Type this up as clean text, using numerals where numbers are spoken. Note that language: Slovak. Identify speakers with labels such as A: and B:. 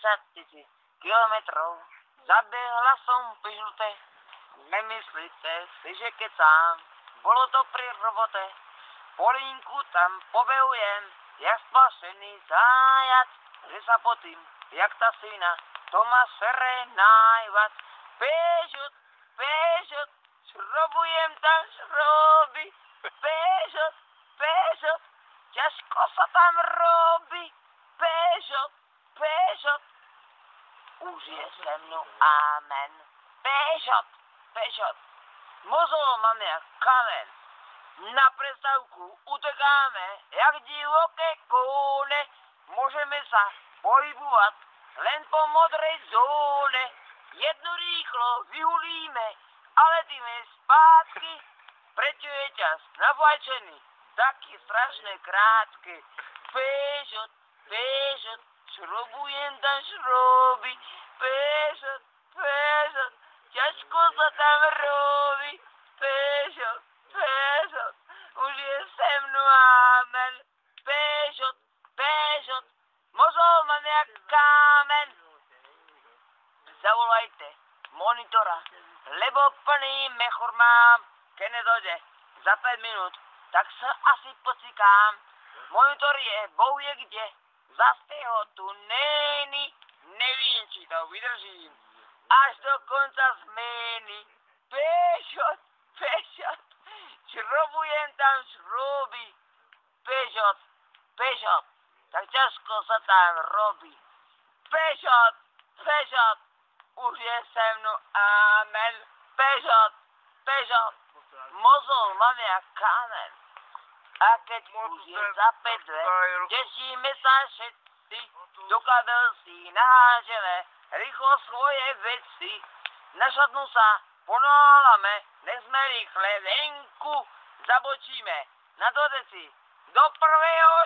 A: 10 000 kilometrov. Zabiehla som pri žlté. Nemyslíte si, že kecám. Bolo to pri robote. Po linku tam pobehujem, jak spašený zajac, že sa potím, jak ta svina. To ma sere najvac. Peugeot, Peugeot, šrobujem tam šroby. Peugeot, Peugeot, ťažko sa tam robí. Peugeot, Peugeot, už je se mnou amen. Peugeot, Peugeot, mozol mám jak kamen. Na prestávku utekáme, jak divoké kone. Môžeme sa pohybovať len po modrej zóne. Jednu rýchlo vyhulíme, ale tými spátky. Prečo je čas navajčený, taký strašne krátky. Peugeot, Peugeot, šrobujem tam šroby. Peugeot, Peugeot, ťažko sa tam robí. Peugeot, Peugeot, už je se mnou amen. Peugeot, Peugeot, mozol mám jak kámen. Zavolajte monitora, lebo plný mechor mám. Keď nedojde za 5 minút, tak sa asi pocikám. Monitor je bohuje kde, zase ho tu není. Neviem, či to vydržím až do konca zmeny. Peugeot, Peugeot, šrobujem tam šroby. Peugeot, Peugeot, tak ťažko sa tam robí. Peugeot, Peugeot, už je se mnou amen. Peugeot, Peugeot, mozol mám jak kamen. A keď už je za 5 let, tešíme sa všetci, do kabel si nahážeme rýchlo svoje veci. Našatnú sa ponáľame, nech sme rýchle venku zabočíme na dodeci do prvého